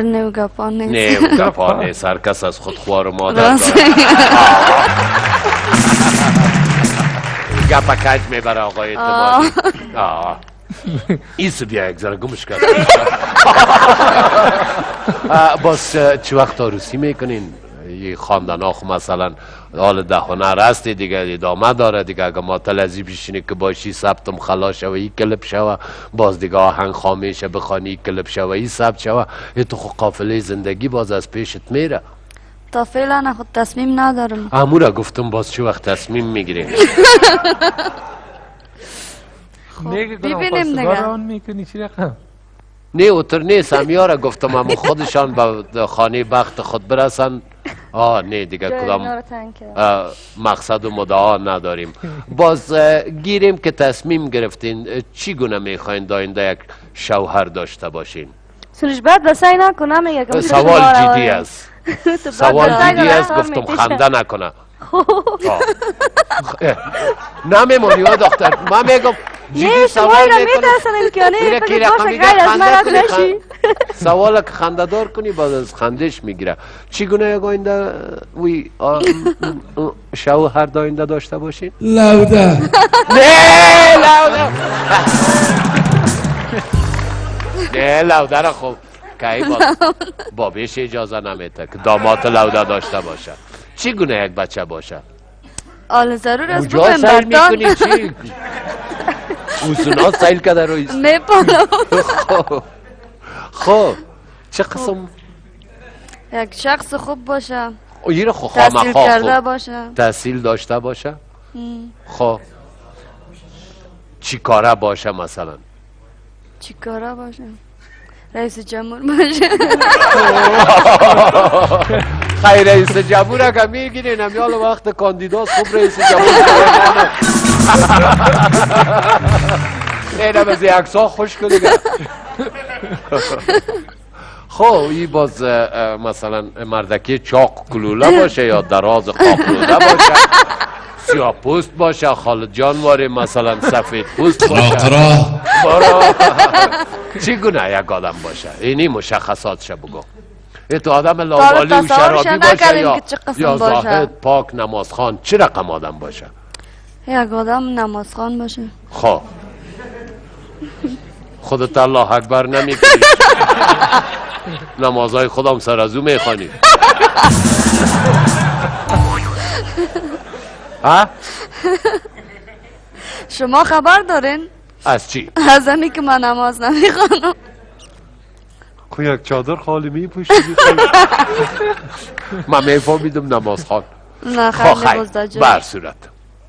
نیوگپان نیست. نیوگپان نیست، هر کس از خود خوار و مادر داره. گپا کج میبره آقای اعتمادی. ایسو بیا یک ذره گمش کرد. باز چه وقت عروسی میکنین؟ یه خواندن آخو مثلا حال ده هنر هستی دیگه ادامه داره دیگه. اگه معطل بشینی که باشی ثبتم خلاص شوه ای کلپ شوه، باز دیگه آهنگ خامیشه بخوانی ای کلپ شوه ای ثبت شوه، ای تو خود قافله زندگی باز از پیشت میره. تا فعلا خود تصمیم ندارم. امورا گفتم باز چه وقت تصمیم میگیریم؟ ببینیم دیگه. میکنی چی رقم؟ نه اوتر نیست، همیارا گفتم اما خودشان به خانه بخت خود برسن. نه دیگه کدام مقصد و مدعا نداریم. باز گیریم که تصمیم گرفتین چی گونه میخواین داینده یک شوهر داشته باشین؟ سنش بعد بسای نکنم میگه که سوال جدی است. سوال جدی است، گفتم خنده نکنه. نمیمونی ها دختر، من میگم جدی سوال میکنه. سوال که خنده دار کنی باز از خندش میگیره. چگونه یک آینده وی شوهر داینده داشته باشین؟ لوده. نه لوده. نه لوده را خوب که بابیش اجازه نمیده که داماد لوده داشته باشه. چگونه یک بچه باشه؟ آل ضرور است کجا سیل میکنی چی؟ اوزونا سیل کده رویست میپانم. خب چه قسم؟ یک شخص خوب باشه، یه رو خو تحصیل کرده باشه، تحصیل داشته باشه. خب چی کاره باشه مثلا؟ چی کاره باشه؟ رئیس جمهور باشه. خیلی رئیس جمهور اگه میگیرین همیال وقت کاندیداست خوب رئیس جمهور اینه بزی اکسا خوش کنیگه. خب این باز مثلا مردکی چاق کلوله باشه یا دراز خاکلوده باشه، سیاه پوست باشه، خالد جانواری مثلا سفید پوست باشه. چی گونه یک آدم باشه؟ اینی مشخصاتش بگو. ای تو آدم لاوالی و شرابی باشه یا زاهد پاک نمازخان، چی رقم آدم باشه؟ یک آدم نمازخان باشه. خب خودت الله اکبر نمی کنی؟ نمازهای خودم سر از او میخوانی؟ شما خبر دارین؟ از چی؟ از همی که من نماز نمیخوانم. خب یک چادر خالی میپوشی؟ من میفهمیدم نماز خوان. نه خیلی بزدجه بر صورت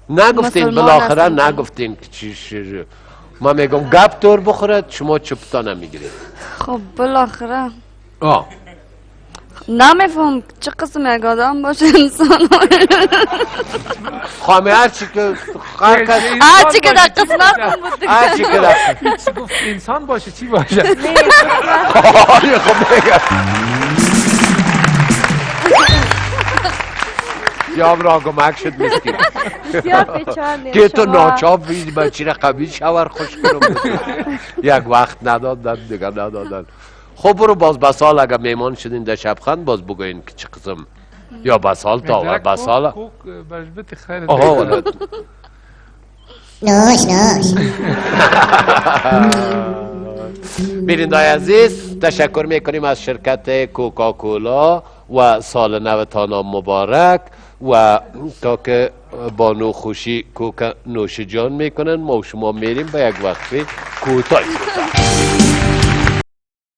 نگفتین بالاخره نگفتین که چی شده. من میگم گپ دور بخورد شما چپتا نمیگیرید. خب بالاخره نمیفهم چه قسم یک آدم باشه انسان. خواهمی هرچی که هرچی که در قسمت بود دیگه. هرچی که در گفت انسان باشه چی باشه؟ خب بگم یا را گمک شد مسکین که تو ناچاب بیدی من چی رقمی شور خوش کنم. یک وقت ندادن دیگه ندادن. خب برو باز بسال اگه میمان شدین در شبخند باز بگوین که چه قسم یا بسال تا و بسال نوش نوش. بینندای عزیز تشکر میکنیم از شرکت کوکاکولا و سال نوتان مبارک و تا که بانو خوشی کوکا نوش جان میکنن ما و شما میریم به یک وقفه کوتاهی.